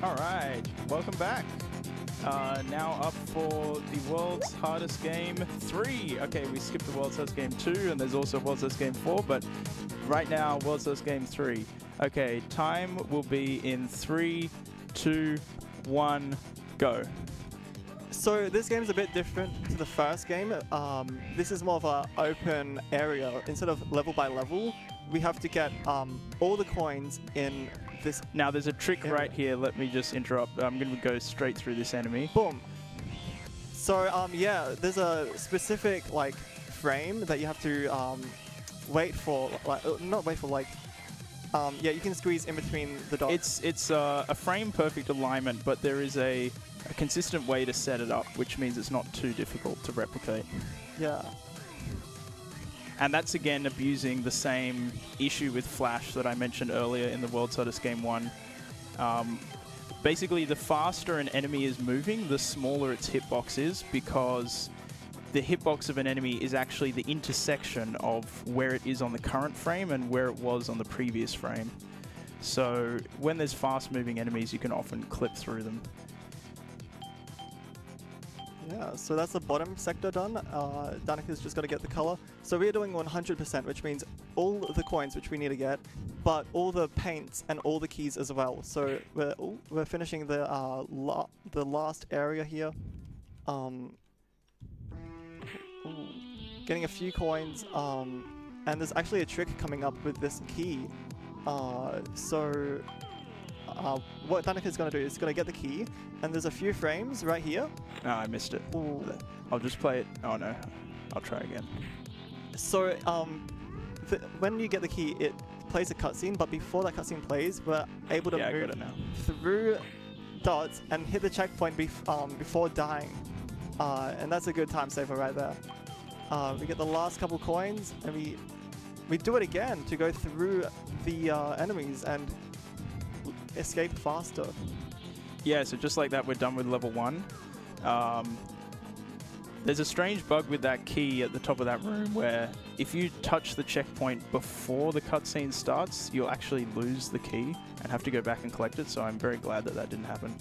All right, welcome back. Now up for the world's hardest game 3. Okay, we skipped the world's hardest game 2, and there's also world's hardest game 4, but right now, world's hardest game 3. Okay, time will be in 3, 2, 1, go. So this game is a bit different to the first game. This is more of an open area. Instead of level by level, we have to get all the coins in this. Now there's a trick area. right here. Let me just interrupt. I'm going to go straight through this enemy. Boom. So yeah, there's a specific like frame that you have to wait for. Like not wait for, like yeah, you can squeeze in between the dots. It's a frame perfect alignment, but there is a consistent way to set it up, which means it's not too difficult to replicate. Yeah. And that's again abusing the same issue with Flash that I mentioned earlier in the World's Hardest Game 1. Basically, the faster an enemy is moving, the smaller its hitbox is, because the hitbox of an enemy is actually the intersection of where it is on the current frame and where it was on the previous frame. So when there's fast-moving enemies, you can often clip through them. Yeah, so that's the bottom sector done. Danicker's just got to get the color. So we're doing 100%, which means all the coins which we need to get, but all the paints and all the keys as well. So we're finishing the last area here. Getting a few coins, and there's actually a trick coming up with this key. What Danicker's going to do is going to get the key, and there's a few frames right here. No, I missed it. Ooh. I'll just play it. Oh no, I'll try again. So when you get the key, it plays a cutscene, but before that cutscene plays, we're able to I got move it now. through dots and hit the checkpoint before dying. And that's a good time saver right there. We get the last couple coins, and we do it again to go through the enemies and escape faster. Yeah, so just like that, we're done with level 1. There's a strange bug with that key at the top of that room where if you touch the checkpoint before the cutscene starts, you'll actually lose the key and have to go back and collect it, so I'm very glad that that didn't happen.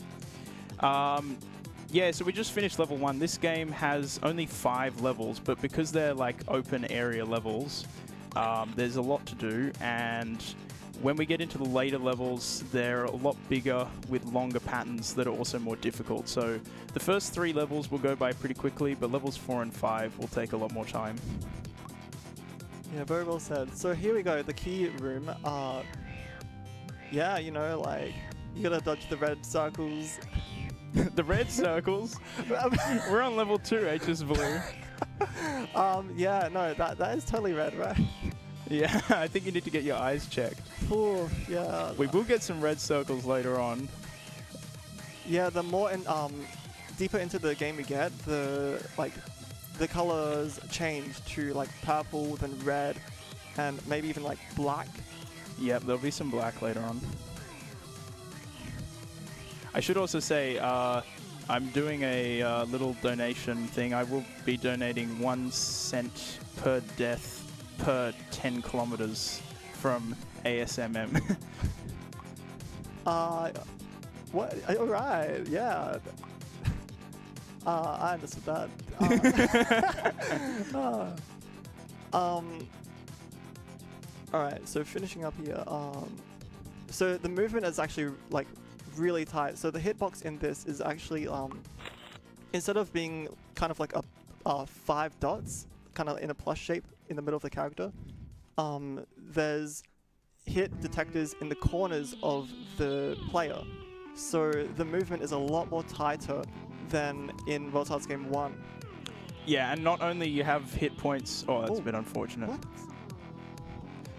Yeah, so we just finished level 1. This game has only 5 levels, but because they're like open area levels, there's a lot to do, and when we get into the later levels, they're a lot bigger with longer patterns that are also more difficult. So the first 3 levels will go by pretty quickly, but levels 4 and 5 will take a lot more time. Yeah, very well said. So here we go, the key room. Yeah, you know, like, you gotta dodge the red circles. The red circles? We're on level 2, Hsblue. Yeah, no, that is totally red, right? Yeah, I think you need to get your eyes checked. Ooh, yeah. We will get some red circles later on. Yeah, the more deeper into the game we get, the colors change to like purple, then red, and maybe even like black. Yep, there'll be some black later on. I should also say, I'm doing a little donation thing. I will be donating 1 cent per death per 10 kilometers from ASMM. What? Alright, yeah. I understood that. Alright, so finishing up here. So the movement is actually like really tight. So the hitbox in this is actually instead of being kind of like a 5 dots, kind of in a plus shape in the middle of the character, there's hit detectors in the corners of the player. So the movement is a lot more tighter than in World's Hardest Game 1. Yeah, and not only you have hit points... Oh, that's a bit unfortunate.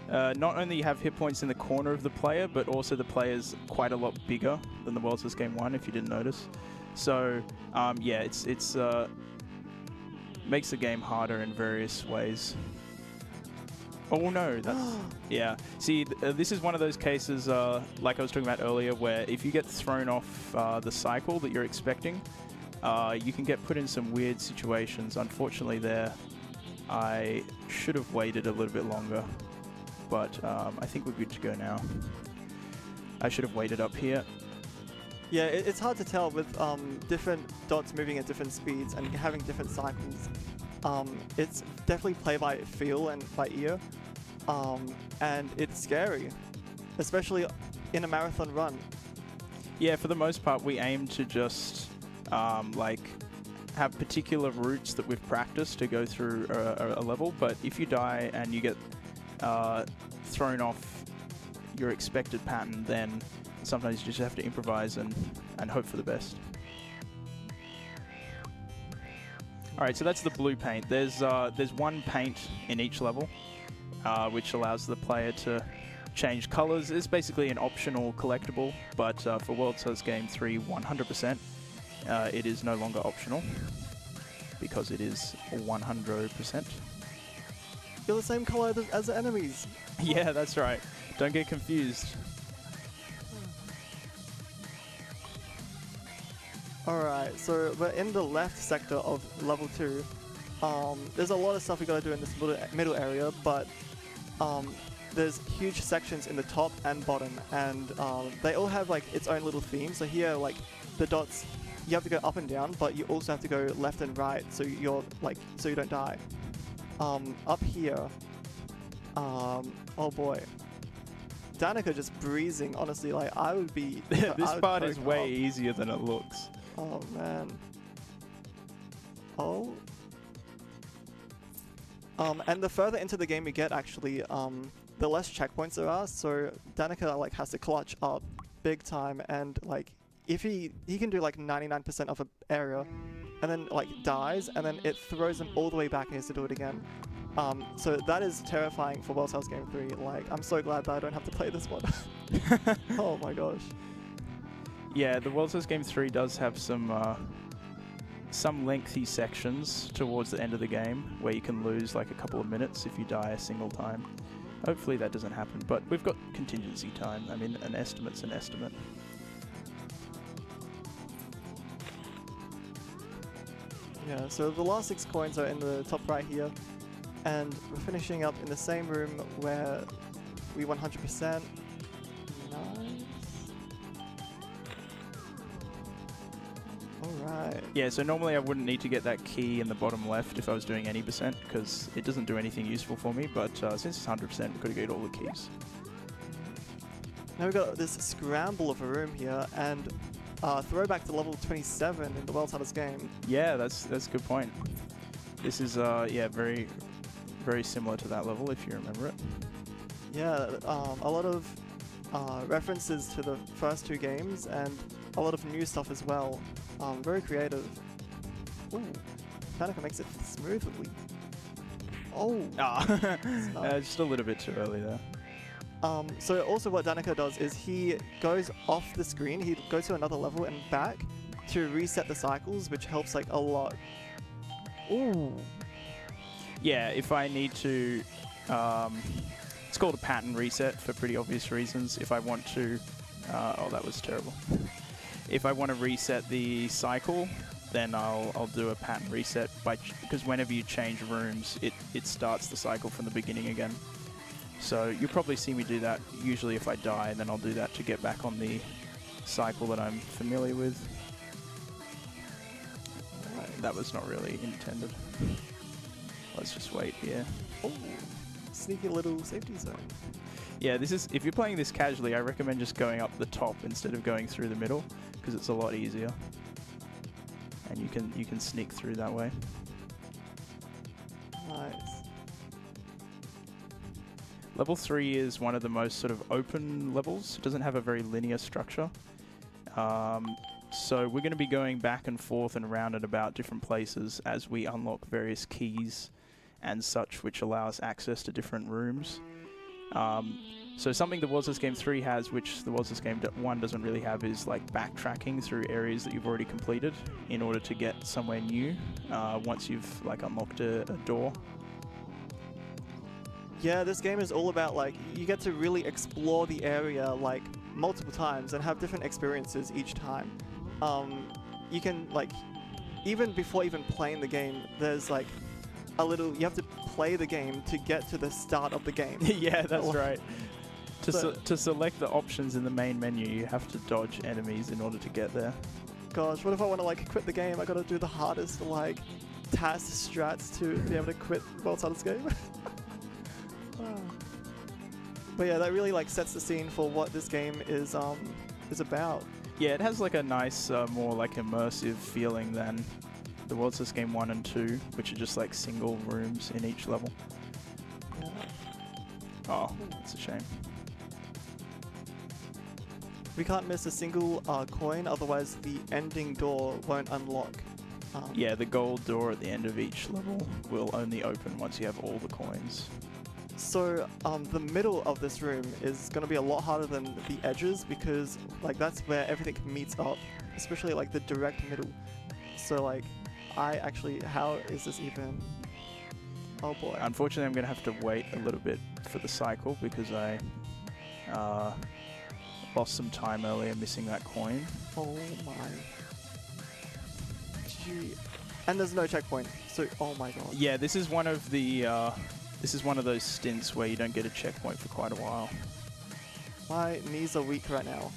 What? Not only you have hit points in the corner of the player, but also the player's quite a lot bigger than the World's Hardest Game 1, if you didn't notice. So, yeah, it's makes the game harder in various ways. Oh no, that's... yeah. See, this is one of those cases, like I was talking about earlier, where if you get thrown off the cycle that you're expecting, you can get put in some weird situations. Unfortunately there, I should have waited a little bit longer, but I think we're good to go now. I should have waited up here. Yeah, it's hard to tell with different dots moving at different speeds and having different cycles. It's definitely play by feel and by ear, and it's scary, especially in a marathon run. Yeah, for the most part, we aim to just like have particular routes that we've practiced to go through a level. But if you die and you get thrown off your expected pattern, then sometimes you just have to improvise and hope for the best. All right, so that's the blue paint. There's one paint in each level, which allows the player to change colors. It's basically an optional collectible, but for World's Toughest Game 3, 100%, it is no longer optional because it is 100%. You're the same color as the enemies. Yeah, that's right. Don't get confused. Alright, so we're in the left sector of level 2. There's a lot of stuff we gotta do in this middle area, but there's huge sections in the top and bottom, and they all have like its own little theme. So here, like the dots, you have to go up and down, but you also have to go left and right, so you don't die. Up here, oh boy, Danicker just breezing. Honestly, like I would be. This part is way easier than it looks. Oh man. Oh. And the further into the game you get, actually, the less checkpoints there are. So Danicker like has to clutch up big time, and like if he can do like 99% of an area, and then like dies, and then it throws him all the way back and he has to do it again. So that is terrifying for World's Toughest Game 3. Like I'm so glad that I don't have to play this one. Oh my gosh. Yeah, the World's Toughest Game 3 does have some lengthy sections towards the end of the game where you can lose like a couple of minutes if you die a single time. Hopefully that doesn't happen, but we've got contingency time. I mean, an estimate's an estimate. Yeah, so the last 6 coins are in the top right here, and we're finishing up in the same room where we 100%. Nice. Alright. Yeah, so normally I wouldn't need to get that key in the bottom left if I was doing any percent, because it doesn't do anything useful for me, but since it's 100%, we've got to get all the keys. Now we've got this scramble of a room here, and throwback to level 27 in the World's Toughest Game. Yeah, that's a good point. This is yeah, very, very similar to that level if you remember it. Yeah, a lot of references to the first 2 games, and a lot of new stuff as well. Very creative. Ooh, Danicker makes it smoothly. Oh, Just a little bit too early there. So also what Danicker does is he goes off the screen, he goes to another level and back to reset the cycles, which helps like a lot. Ooh. Yeah, if I need to, it's called a pattern reset for pretty obvious reasons. If I want to, oh, that was terrible. If I want to reset the cycle, then I'll do a pattern reset because whenever you change rooms, it starts the cycle from the beginning again. So you'll probably see me do that usually if I die, and then I'll do that to get back on the cycle that I'm familiar with. That was not really intended. Let's just wait here. Oh, sneaky little safety zone. Yeah, this is, if you're playing this casually, I recommend just going up the top instead of going through the middle, because it's a lot easier. And you can sneak through that way. Nice. Level 3 is one of the most sort of open levels. It doesn't have a very linear structure. So we're going to be going back and forth and around and about different places as we unlock various keys and such, which allow us access to different rooms. So something the World's Toughest Game 3 has, which the World's Toughest Game 1 doesn't really have, is like backtracking through areas that you've already completed in order to get somewhere new once you've like unlocked a door. Yeah, this game is all about like, you get to really explore the area like multiple times and have different experiences each time. You can like, even before even playing the game, there's like you have to play the game to get to the start of the game. Yeah, that's right. To select the options in the main menu, you have to dodge enemies in order to get there. Gosh, what if I want to like quit the game? I gotta do the hardest like task strats to be able to quit World's Hardest Game. But yeah, that really like sets the scene for what this game is about. Yeah, it has like a nice, more like immersive feeling than the World's Hardest Game 1 and 2, which are just like single rooms in each level. Yeah. Oh, that's a shame. We can't miss a single coin, otherwise the ending door won't unlock. Yeah, the gold door at the end of each level will only open once you have all the coins. So the middle of this room is going to be a lot harder than the edges because like that's where everything meets up, especially like the direct middle. So like how is this even? Oh boy. Unfortunately, I'm going to have to wait a little bit for the cycle because I lost some time earlier missing that coin. Oh my. Gee. And there's no checkpoint. So oh my god. Yeah, this is one of the this is one of those stints where you don't get a checkpoint for quite a while. My knees are weak right now.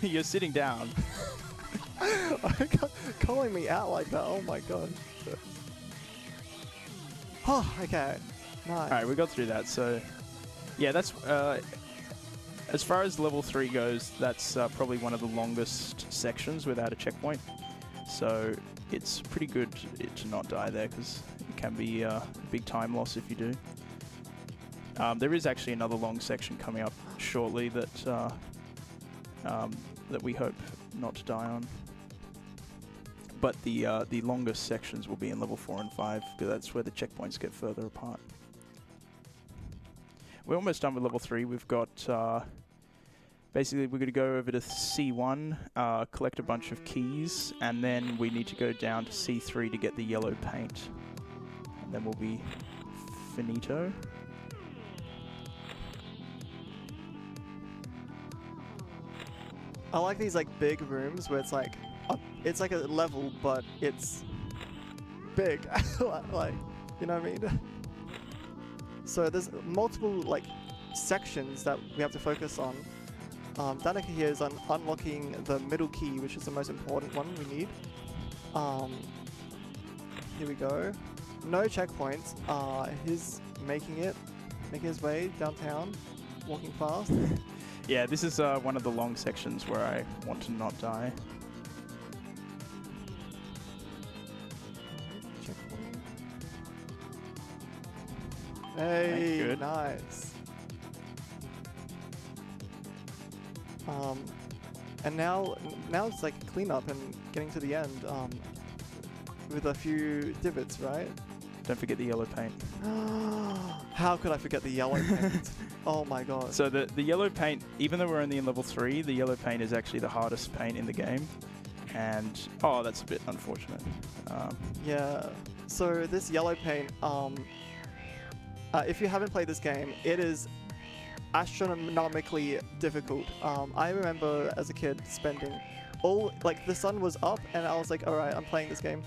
You're sitting down. Calling me out like that. Oh my god. Oh, okay. Nice. Alright, we got through that. So, yeah, that's as far as level 3 goes, that's probably one of the longest sections without a checkpoint. So it's pretty good to not die there because it can be a big time loss if you do. There is actually another long section coming up shortly that that we hope not to die on. But the longest sections will be in level 4 and 5 because that's where the checkpoints get further apart. We're almost done with level 3. We've got basically we're going to go over to C1, collect a bunch of keys, and then we need to go down to C3 to get the yellow paint, and then we'll be finito. I like these like big rooms where it's like a level, but it's big. Like, you know what I mean? So there's multiple like sections that we have to focus on. Danicker here is unlocking the middle key, which is the most important one we need. Here we go. No checkpoints. He's making his way downtown, walking fast. Yeah, this is one of the long sections where I want to not die. Checkpoint. Hey, Good. nice. And now it's like cleanup and getting to the end with a few divots, right? Don't forget the yellow paint. How could I forget the yellow paint? Oh my god. So the yellow paint, even though we're only in level 3, the yellow paint is actually the hardest paint in the game. And, oh, that's a bit unfortunate. Yeah. So this yellow paint, if you haven't played this game, it is astronomically difficult. I remember as a kid spending the sun was up and I was like, alright, I'm playing this game.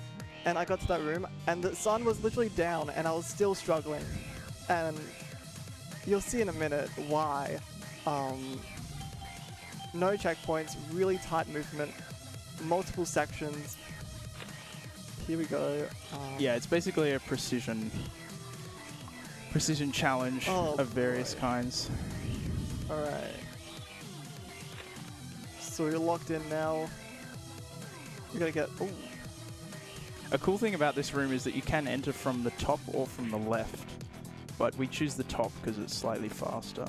And I got to that room and the sun was literally down and I was still struggling. And you'll see in a minute why. No checkpoints, really tight movement, multiple sections. Here we go. Yeah, it's basically a precision challenge of various kinds. Alright. So you're locked in now. We gotta get... Ooh. A cool thing about this room is that you can enter from the top or from the left, but we choose the top because it's slightly faster.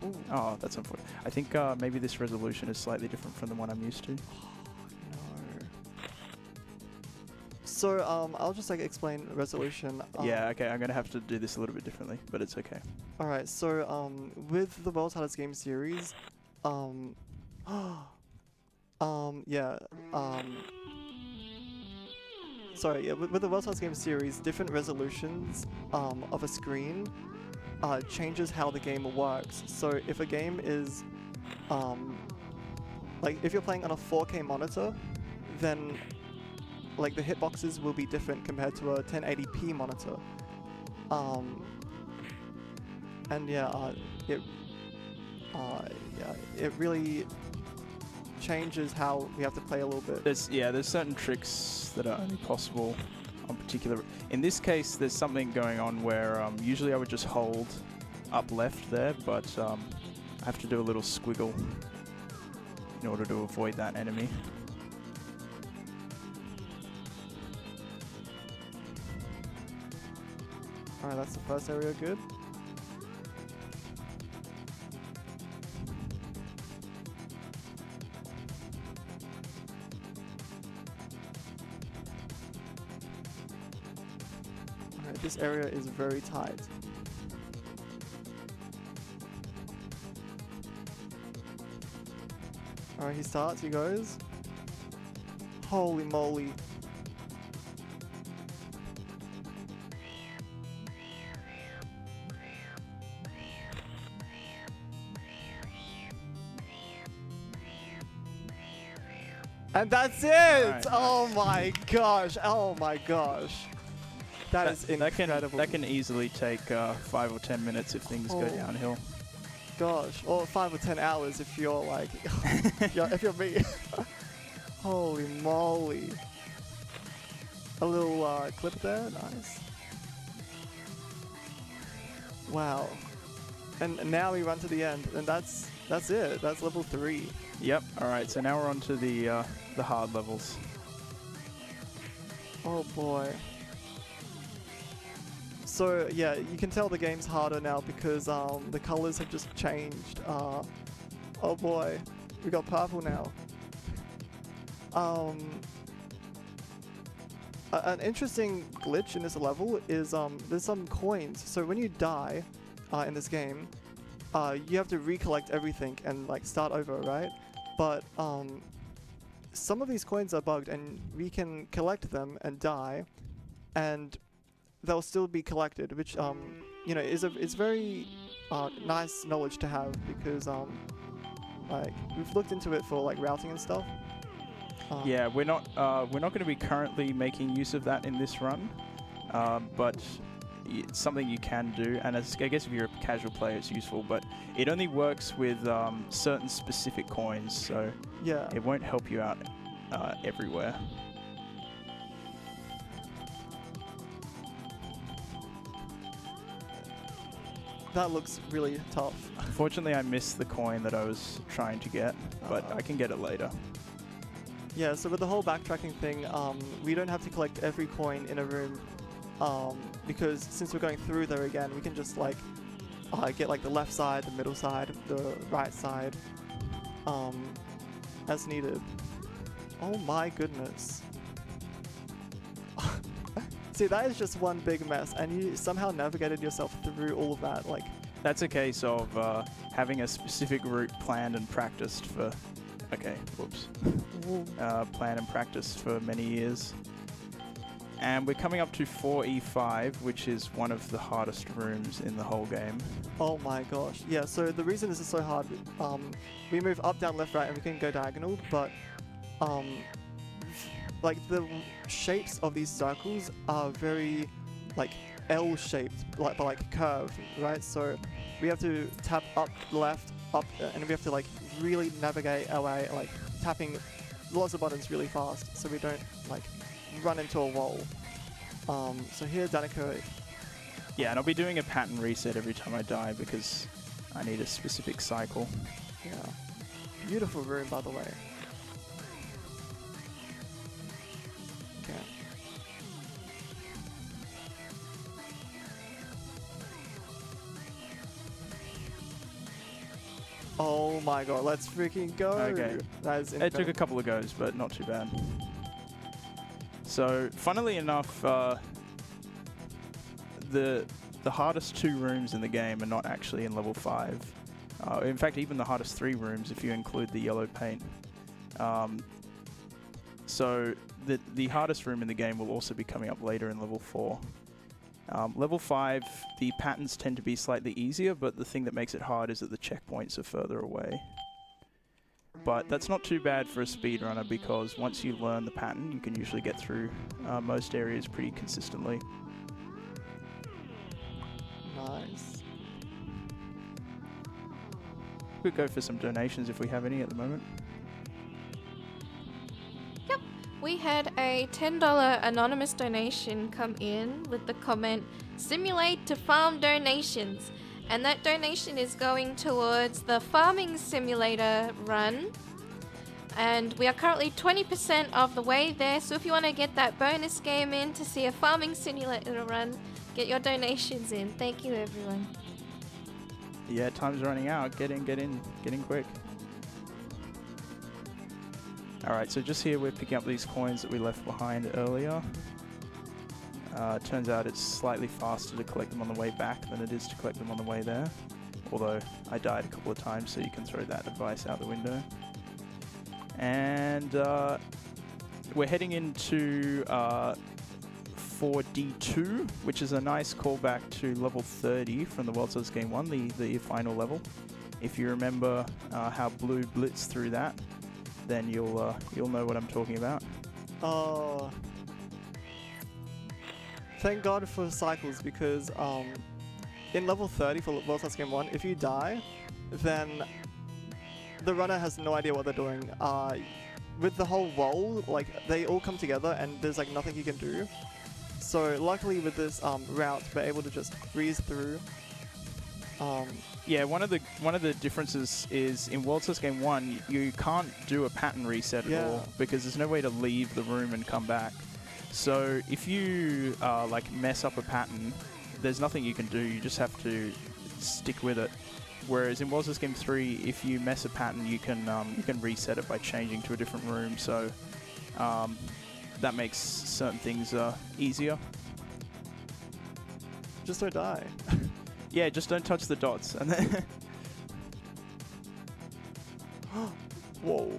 Ooh. Oh, that's unfortunate. I think maybe this resolution is slightly different from the one I'm used to. So I'll just like explain resolution. Yeah, okay, I'm gonna have to do this a little bit differently, but it's okay. Alright, so with the World's Hardest Game series, with the World's Hardest Game series, different resolutions of a screen changes how the game works. So if a game is like if you're playing on a 4K monitor, then like the hitboxes will be different compared to a 1080p monitor. And yeah, it really changes how we have to play a little bit. There's certain tricks that are only possible on particular. In this case, there's something going on where usually I would just hold up left there, but I have to do a little squiggle in order to avoid that enemy. Alright, that's the first area good. Alright, this area is very tight. Alright, he starts, he goes. Holy moly. And that's it! Right, oh my gosh, oh my gosh. That is incredible. That can easily take 5 or 10 minutes if things go downhill. Gosh, or 5 or 10 hours if you're like, if you're me. Holy moly. A little clip there, nice. Wow. And now we run to the end, and that's it, that's level 3. Yep, alright, so now we're on to the hard levels. Oh boy. So yeah, you can tell the game's harder now because the colors have just changed. Oh boy, we got purple now. An interesting glitch in this level is there's some coins. So when you die in this game, you have to recollect everything and like start over, right? But some of these coins are bugged, and we can collect them and die, and they'll still be collected, which you know is very nice knowledge to have because like we've looked into it for like routing and stuff. Yeah, we're not going to be currently making use of that in this run, but it's something you can do, and I guess if you're a casual player it's useful, but it only works with certain specific coins, so yeah, it won't help you out everywhere. That looks really tough. Unfortunately, I missed the coin that I was trying to get, but I can get it later. Yeah, so with the whole backtracking thing, we don't have to collect every coin in a room, because since we're going through there again, we can just like get like the left side, the middle side, the right side, as needed. Oh my goodness. See, that is just one big mess, and you somehow navigated yourself through all of that. Like, that's a case of having a specific route planned and practiced for. Okay, whoops. Planned and practiced for many years. And we're coming up to 4E5, which is one of the hardest rooms in the whole game. oh my gosh. Yeah, so the reason this is so hard, we move up, down, left, right, and we can go diagonal, but like the shapes of these circles are very like L-shaped, like but like curved, right? So we have to tap up, left, up, and we have to like really navigate our way, like tapping lots of buttons really fast, so we don't like run into a wall. So here, Danicker. Yeah, and I'll be doing a pattern reset every time I die because I need a specific cycle. Yeah, beautiful room, by the way. Okay. Oh my god, let's freaking go! Okay. That is It took a couple of goes, but not too bad. So, funnily enough, the hardest 2 rooms in the game are not actually in level 5. In fact, even the hardest 3 rooms, if you include the yellow paint. So, the hardest room in the game will also be coming up later in level 4. Level 5, the patterns tend to be slightly easier, but the thing that makes it hard is that the checkpoints are further away. But that's not too bad for a speedrunner because once you learn the pattern, you can usually get through most areas pretty consistently. Nice. We could go for some donations if we have any at the moment. Yep, we had a $10 anonymous donation come in with the comment, "Simulate to farm donations." And that donation is going towards the farming simulator run. And we are currently 20% of the way there, so if you want to get that bonus game in to see a farming simulator run, get your donations in. Thank you, everyone. Yeah, time's running out. Get in quick. Alright, so just here we're picking up these coins that we left behind earlier. Turns out it's slightly faster to collect them on the way back than it is to collect them on the way there. Although I died a couple of times, so you can throw that advice out the window. And we're heading into 4D2, which is a nice callback to level 30 from the World Series Game 1, the final level. If you remember how Blue blitzed through that, then you'll know what I'm talking about. Oh. Thank God for cycles, because in level 30 for World Series Game 1, if you die, then the runner has no idea what they're doing. With the whole roll, like, they all come together and there's like nothing you can do. So luckily with this route, we're able to just breeze through. Yeah, one of the differences is in World Series Game 1, you can't do a pattern reset at all because there's no way to leave the room and come back. So if you like mess up a pattern, there's nothing you can do. You just have to stick with it. Whereas in World Series Game 3, if you mess a pattern, you can reset it by changing to a different room. So that makes certain things easier. Just don't die. Yeah, just don't touch the dots. And then whoa.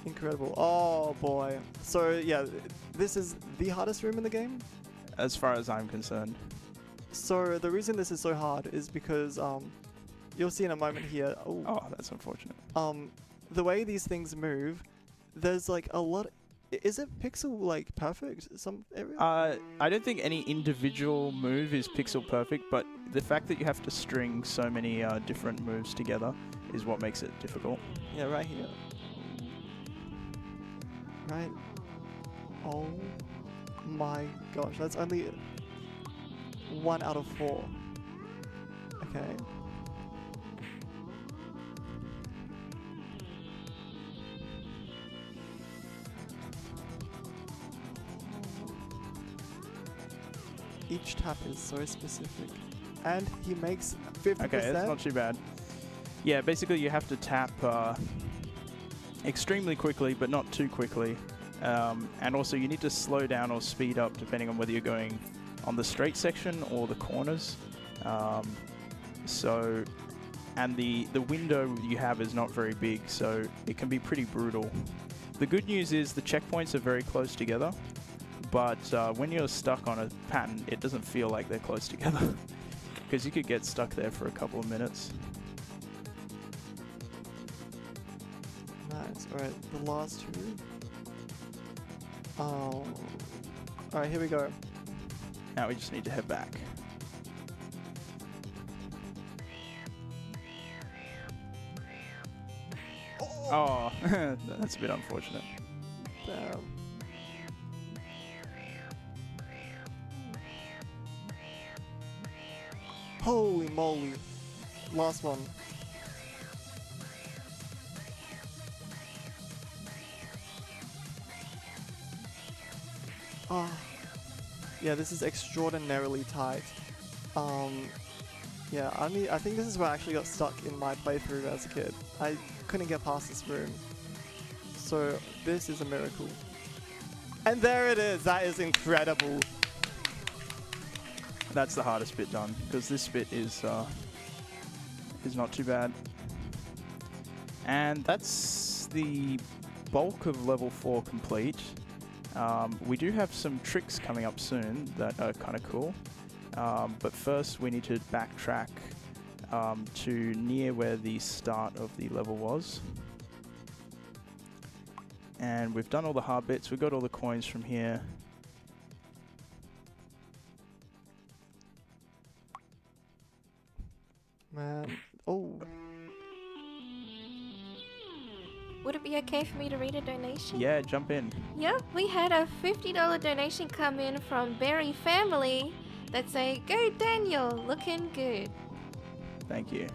Incredible. Oh boy. So yeah, this is the hardest room in the game? As far as I'm concerned. So the reason this is so hard is because you'll see in a moment here. Oh, that's unfortunate. The way these things move, there's like a lot. Is it pixel like perfect? Some area? I don't think any individual move is pixel perfect, but the fact that you have to string so many different moves together is what makes it difficult. Yeah, right here. Right. Oh my gosh, that's only 1 out of 4. Okay. Each tap is so specific. And he makes 50%. Okay, that's not too bad. Yeah, basically you have to tap extremely quickly, but not too quickly. And also you need to slow down or speed up depending on whether you're going on the straight section or the corners. And the window you have is not very big, so it can be pretty brutal. The good news is the checkpoints are very close together, but when you're stuck on a pattern, it doesn't feel like they're close together, because you could get stuck there for a couple of minutes. Nice. Alright, the last two. Oh. Alright, here we go. Now we just need to head back. Oh, that's a bit unfortunate. Damn. Holy moly. Last one. Ah. Yeah, this is extraordinarily tight. Yeah, I think this is where I actually got stuck in my playthrough as a kid. I couldn't get past this room. So this is a miracle. And there it is. That is incredible. That's the hardest bit done, because this bit is not too bad. And that's the bulk of level 4 complete. We do have some tricks coming up soon that are kind of cool. But first we need to backtrack to near where the start of the level was. And we've done all the hard bits. We've got all the coins from here. Man. Oh. Would it be okay for me to read a donation? Yeah, jump in. Yep, we had a $50 donation come in from Berry Family that say, "Go Daniel, looking good." Thank you.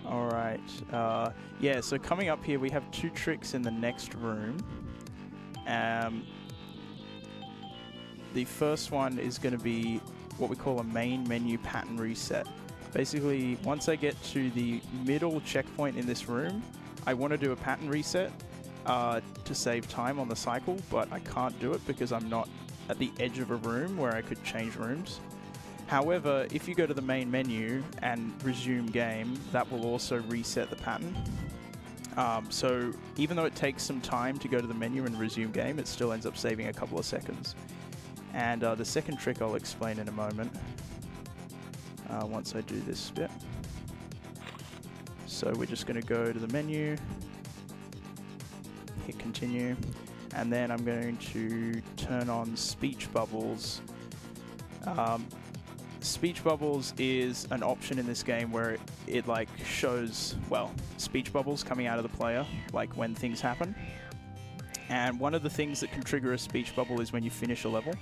All right. Yeah, so coming up here, we have 2 tricks in the next room. The first one is going to be what we call a main menu pattern reset. Basically, once I get to the middle checkpoint in this room, I want to do a pattern reset to save time on the cycle, but I can't do it because I'm not at the edge of a room where I could change rooms. However, if you go to the main menu and resume game, that will also reset the pattern. So even though it takes some time to go to the menu and resume game, it still ends up saving a couple of seconds. And the second trick I'll explain in a moment once I do this bit. So we're just going to go to the menu, hit continue, and then I'm going to turn on speech bubbles. Speech bubbles is an option in this game where it like shows, well, speech bubbles coming out of the player, like when things happen. And one of the things that can trigger a speech bubble is when you finish a level.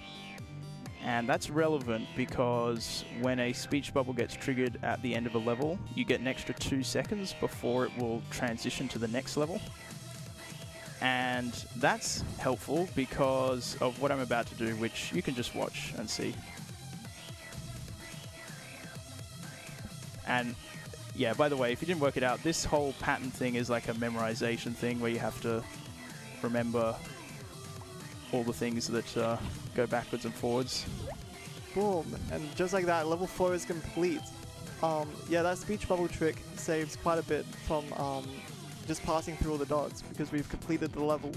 And that's relevant because when a speech bubble gets triggered at the end of a level, you get an extra 2 seconds before it will transition to the next level. And that's helpful because of what I'm about to do, which you can just watch and see. And yeah, by the way, if you didn't work it out, this whole pattern thing is like a memorization thing where you have to remember all the things that go backwards and forwards. Boom. And just like that, level 4 is complete. Yeah, that speech bubble trick saves quite a bit from just passing through all the dots because we've completed the level.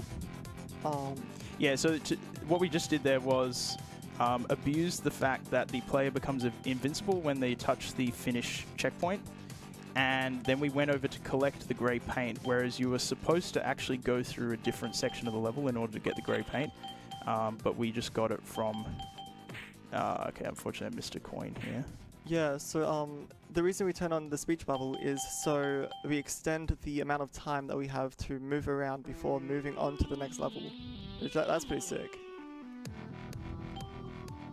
Yeah, so what we just did there was abuse the fact that the player becomes invincible when they touch the finish checkpoint. And then we went over to collect the grey paint, whereas you were supposed to actually go through a different section of the level in order to get the grey paint. But we just got it from... okay, unfortunately I missed a coin here. Yeah, so the reason we turn on the speech bubble is so we extend the amount of time that we have to move around before moving on to the next level. Which that's pretty sick.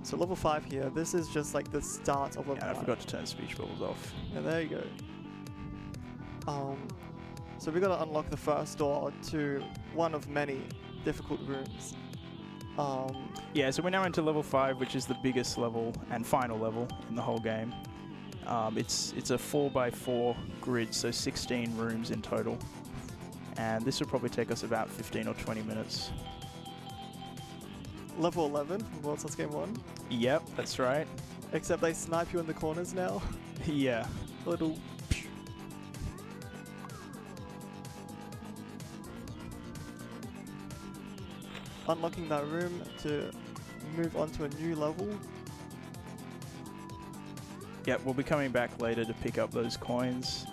So level 5 here, this is just like the start of level 5. I forgot to turn speech bubbles off. Yeah, there you go. So we gotta unlock the first door to one of many difficult rooms. Yeah, so we're now into level 5, which is the biggest level and final level in the whole game. It's a 4x4 grid, so 16 rooms in total. And this will probably take us about 15 or 20 minutes. Level 11 from World Source Game 1. Yep, that's right. Except they snipe you in the corners now. Yeah. Little... Unlocking that room to move on to a new level. Yep, we'll be coming back later to pick up those coins.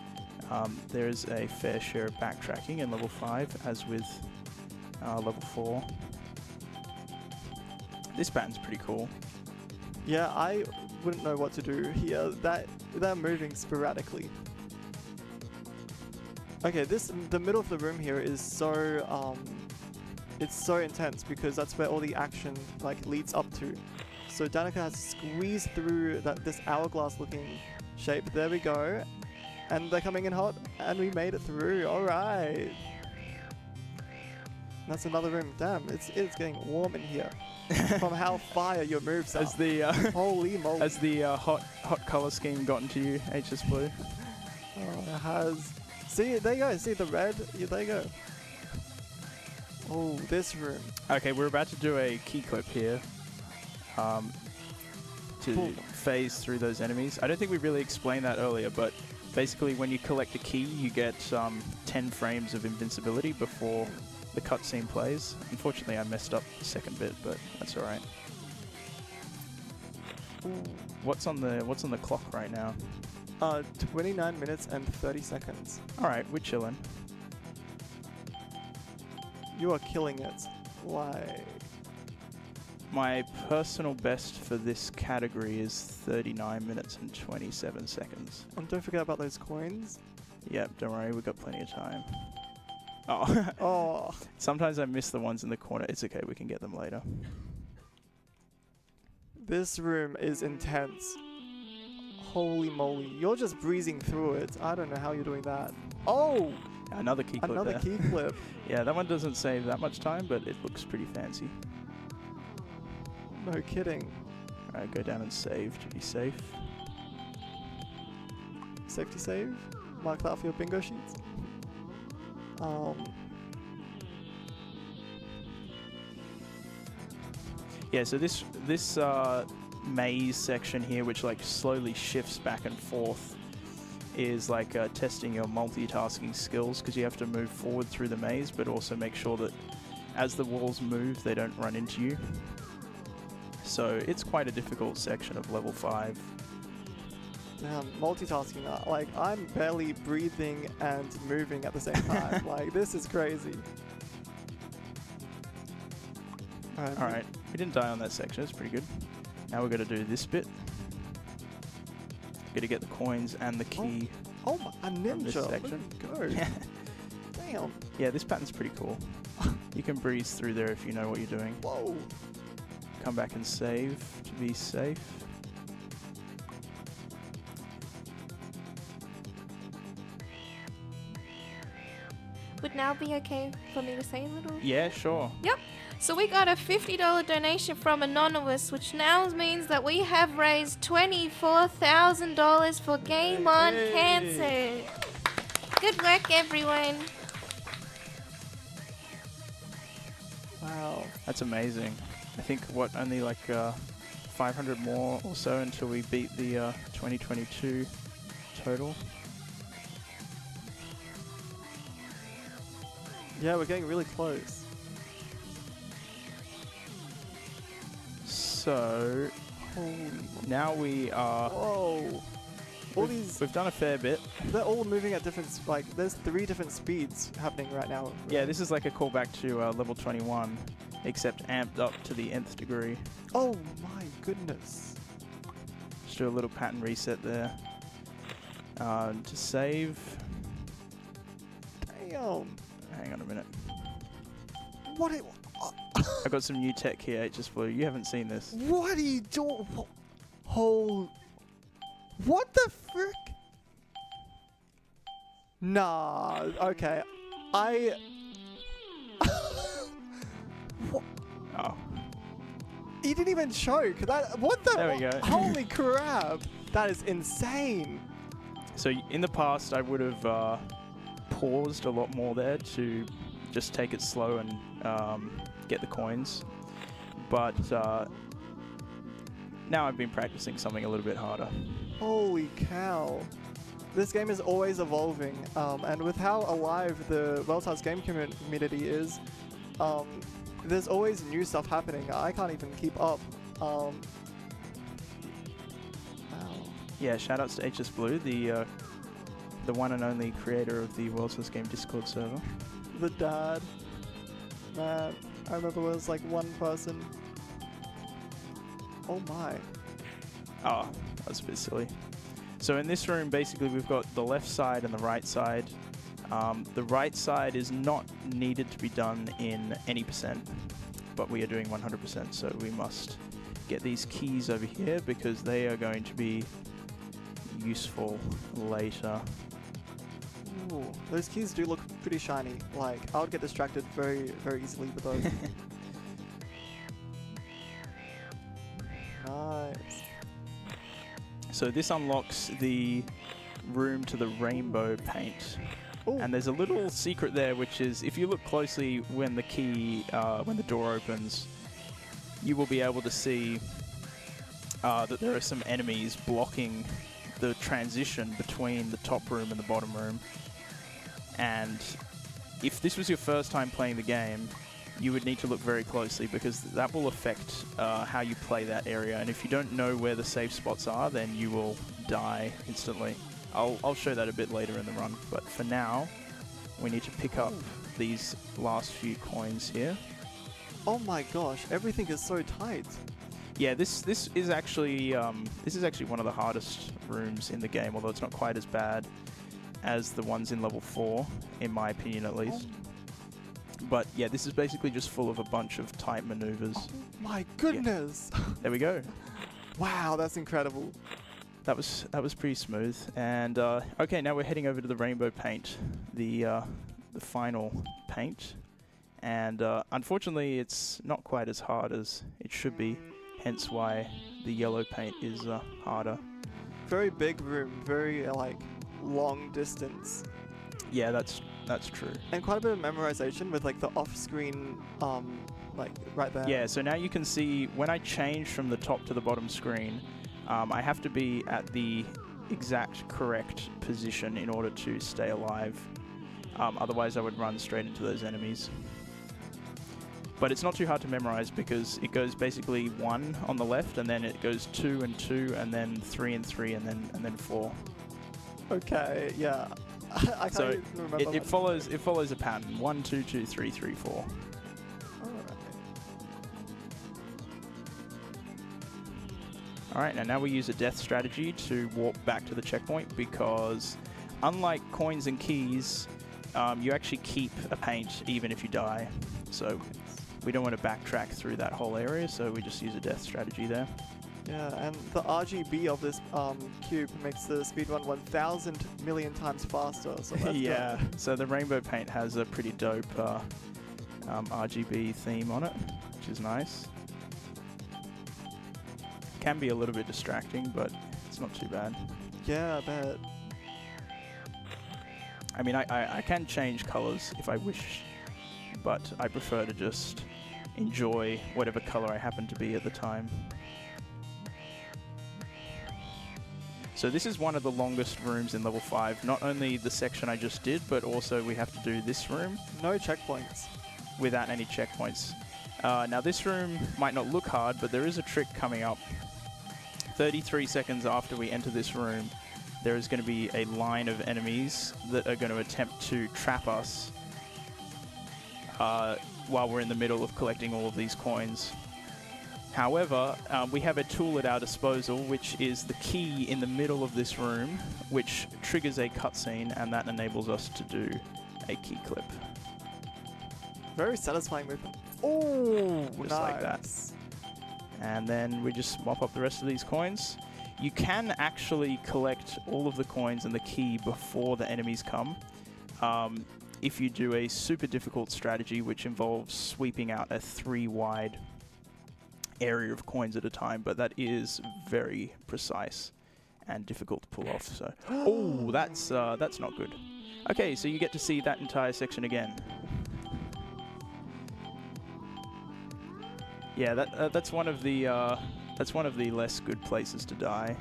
There is a fair share of backtracking in level 5, as with level 4. This pattern's pretty cool. Yeah, I wouldn't know what to do here. They're moving sporadically. Okay, the middle of the room here is so it's so intense because that's where all the action like leads up to. So Danicker has squeezed through this hourglass-looking shape. There we go, and they're coming in hot, and we made it through. All right. That's another room. Damn, it's getting warm in here. From how fire your moves are. As the holy moly. Has the hot color scheme gotten to you, Hsblue? Oh, it has. See, there you go. See the red? Yeah, there you go. Oh, this room. Okay, we're about to do a key clip here. To phase through those enemies. I don't think we really explained that earlier, but basically when you collect a key, you get 10 frames of invincibility before the cutscene plays. Unfortunately, I messed up the second bit, but that's all right. What's on the clock right now? 29 minutes and 30 seconds. All right, we're chilling. killing it. Like, My personal best for this category is 39 minutes and 27 seconds. and don't forget about those coins. Yep, don't worry, we've got plenty of time. Oh, Oh, sometimes I miss the ones in the corner. It's okay, we can get them later. this room is intense. Holy moly. You're just breezing through it. I don't know how you're doing that. Oh, Another key clip another there. key clip. Yeah, that one doesn't save that much time, but it looks pretty fancy. No kidding. Alright, go down and save to be safe. Safety save. Mark that for your bingo sheets. Yeah, so this maze section here, which like slowly shifts back and forth, is like testing your multitasking skills, because you have to move forward through the maze, but also make sure that as the walls move, they don't run into you. So it's quite a difficult section of level 5. Damn, multitasking. Like, I'm barely breathing and moving at the same time. Like, this is crazy. Alright, we didn't die on that section, it's pretty good. Now we're going to do this bit. Got to get the coins and the key. Oh, my, a From this ninja. section. Look at go. Damn. Yeah, this pattern's pretty cool. You can breeze through there if you know what you're doing. Whoa. Come back and save to be safe. Would now be okay for me to say a little? Yeah, sure. So we got a $50 donation from Anonymous, which now means that we have raised $24,000 for Game On Hey. Cancer. Good work, everyone. Wow. That's amazing. I think, what, only like 500 more or so until we beat the 2022 total. Yeah, we're getting really close. So Holy. now we are. Whoa. All these, We've done a fair bit. they're all moving at different, like, there's 3 different speeds happening right now. Yeah, this is like a callback to level 21, except amped up to the nth degree. Oh my goodness. Just do a little pattern reset there. To save. Damn. Hang on a minute. What? I got some new tech here, Hsblue. You haven't seen this. What are you doing? What the frick? Nah. Okay. What? Oh, He didn't even choke. That. What the? There we go. Holy crap! That is insane. so in the past I would have paused a lot more there to just take it slow and get the coins, but now I've been practicing something a little bit harder. Holy cow. This game is always evolving, and with how alive the Wellstars game community is, there's always new stuff happening. I can't even keep up. Wow. Yeah, shoutouts to Hsblue, the one and only creator of the World's First Game Discord server. The dad. Man, I remember there was like one person. Oh my. Oh, that's a bit silly. So in this room, basically, we've got the left side and the right side. The right side is not needed to be done in any %, but we are doing 100%, so we must get these keys over here because they are going to be useful later. Ooh, those keys do look pretty shiny. Like, I would get distracted very, very easily with those. Nice. So this unlocks the room to the rainbow paint. Ooh. And there's a little secret there, which is if you look closely when the when the door opens, you will be able to see that there are some enemies blocking the transition between the top room and the bottom room. And if this was your first time playing the game, you would need to look very closely because that will affect how you play that area. And if you don't know where the safe spots are, then you will die instantly. I'll show that a bit later in the run, but for now, we need to pick up these last few coins here. Oh my gosh, everything is so tight. Yeah, this is actually one of the hardest rooms in the game, although it's not quite as bad as the ones in level 4, in my opinion at least. But yeah, this is basically just full of a bunch of tight maneuvers. Oh my goodness! Yeah. There we go. Wow, that's incredible. That was pretty smooth. And okay, now we're heading over to the rainbow paint, the final paint. And unfortunately, it's not quite as hard as it should be. Hence why the yellow paint is harder. Very big room, very like long distance. Yeah, that's true. And quite a bit of memorization with like the off-screen, like right there. Yeah, so now you can see when I change from the top to the bottom screen, I have to be at the exact correct position in order to stay alive. Otherwise, I would run straight into those enemies. But it's not too hard to memorize because it goes basically 1 on the left, and then it goes 2 and 2, and then 3 and 3, and then 4. Okay, yeah. I can't even remember. It follows a pattern: 1, 2, 2, 3, 3, 4. Alright. Alright, now we use a death strategy to warp back to the checkpoint because, unlike coins and keys, you actually keep a paint even if you die. So we don't want to backtrack through that whole area, so we just use a death strategy there. Yeah, and the RGB of this cube makes the speedrun 1,000 million times faster. So that's yeah, good. so the rainbow paint has a pretty dope RGB theme on it, which is nice. Can be a little bit distracting, but it's not too bad. Yeah, I bet. I mean, I can change colors if I wish, but I prefer to just enjoy whatever color I happen to be at the time. So this is one of the longest rooms in level 5. Not only the section I just did, but also we have to do this room. No checkpoints. Without any checkpoints. Now this room might not look hard, but there is a trick coming up. 33 seconds after we enter this room, there is going to be a line of enemies that are going to attempt to trap us while we're in the middle of collecting all of these coins. However, we have a tool at our disposal, which is the key in the middle of this room, which triggers a cutscene, and that enables us to do a key clip. Very satisfying movement. Oh, Just nice. like that. And then we just mop up the rest of these coins. You can actually collect all of the coins and the key before the enemies come. If you do a super difficult strategy, which involves sweeping out a 3-wide area of coins at a time, but that is very precise and difficult to pull off. So, oh, that's not good. Okay, so you get to see that entire section again. Yeah, that's one of the less good places to die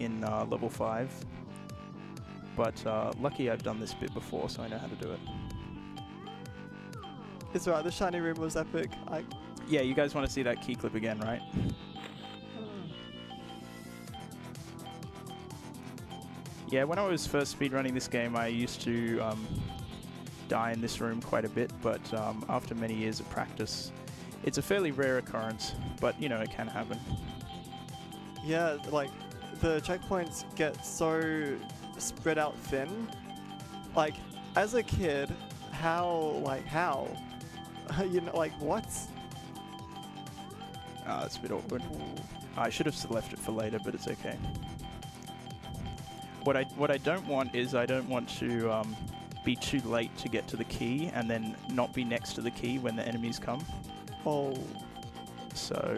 in level 5. But lucky I've done this bit before, so I know how to do it. It's alright, the shiny room was epic. Yeah, you guys want to see that key clip again, right? Yeah, when I was first speedrunning this game, I used to die in this room quite a bit, but after many years of practice, it's a fairly rare occurrence, but you know, it can happen. Yeah, like the checkpoints get so spread out thin. Like, as a kid, how? You know, like, what? That's a bit awkward. I should have left it for later, but it's okay. What I don't want is I don't want to be too late to get to the key and then not be next to the key when the enemies come. Oh. So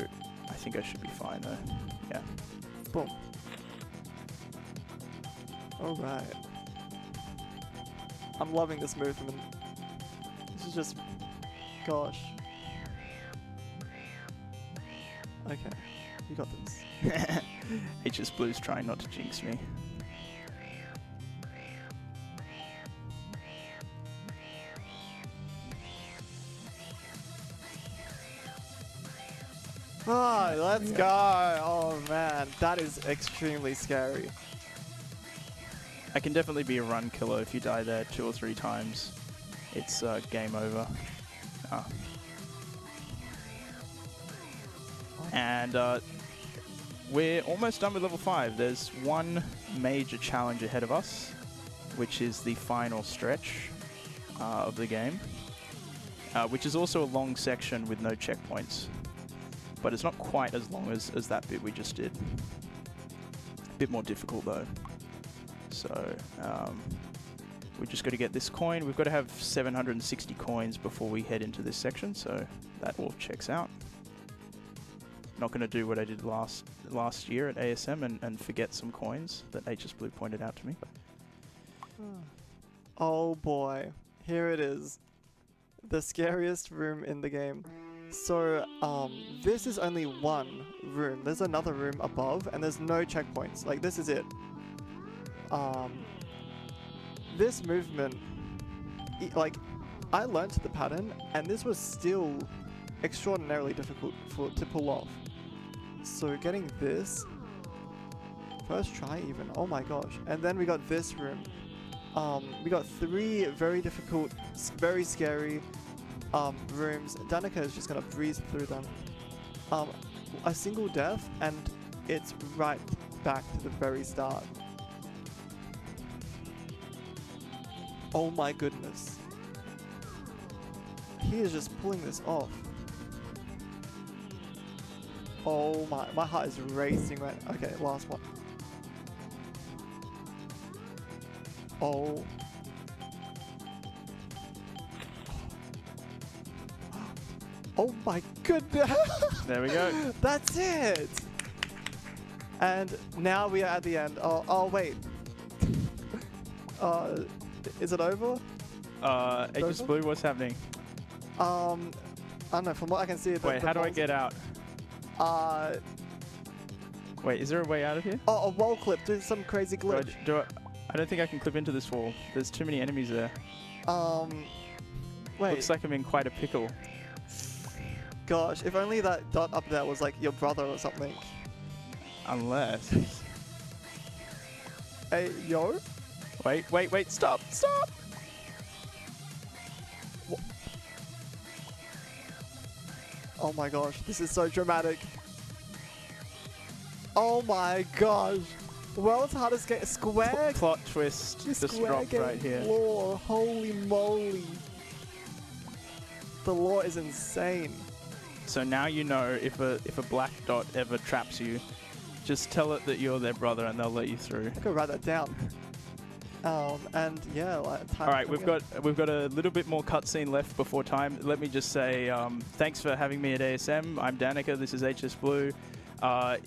I think I should be fine though. Yeah. Boom. Alright. I'm loving this movement. This is just... Gosh. Okay. You got this. Hsblue's trying not to jinx me. Ah, let's go! Oh man, that is extremely scary. I can definitely be a run killer if you die there 2 or 3 times. it's game over. And we're almost done with level 5. There's one major challenge ahead of us, which is the final stretch of the game, which is also a long section with no checkpoints. But it's not quite as long as that bit we just did. A bit more difficult though. So we just got to get this coin. We've got to have 760 coins before we head into this section, so that all checks out. Not going to do what I did last year at ASM and forget some coins that Hsblue pointed out to me. Oh boy, here it is. The scariest room in the game. So, this is only one room. There's another room above, and there's no checkpoints. Like, this is it. This movement, like, I learned the pattern, and this was still extraordinarily difficult to pull off. So getting this, first try even, oh my gosh. And then we got this room. We got 3 very difficult, very scary rooms. Danicker is just gonna breeze through them. A single death, and it's right back to the very start. Oh my goodness. He is just pulling this off. Oh my heart is racing right now. Okay, last one. Oh. Oh my goodness. There we go. That's it. And now we are at the end. Oh wait. Is it over? Hsblue, what's happening? I don't know, from what I can see... Wait, how do I get out? Wait, is there a way out of here? Oh, a wall clip. Do some crazy glitch. I don't think I can clip into this wall. There's too many enemies there. Wait. Looks like I'm in quite a pickle. Gosh, if only that dot up there was like your brother or something. Unless... Hey, yo? Wait, stop! Oh my gosh, this is so dramatic. Oh my gosh. World's hardest game. Square. Plot twist just dropped right here. Lore. Holy moly. The lore is insane. So now you know if a black dot ever traps you, just tell it that you're their brother and they'll let you through. I could write that down. And yeah, like time. All right, we've got a little bit more cutscene left before time. Let me just say thanks for having me at ASM. I'm Danicker. This is Hsblue.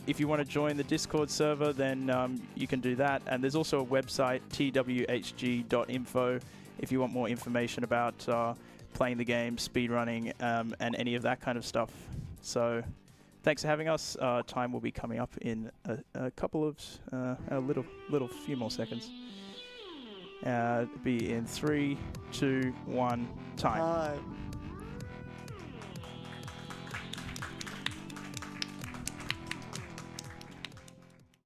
If you want to join the Discord server, then you can do that. And there's also a website, twhg.info, if you want more information about playing the game, speedrunning, and any of that kind of stuff. So thanks for having us. Time will be coming up in a couple of a little few more seconds. Be in 3, 2, 1, time.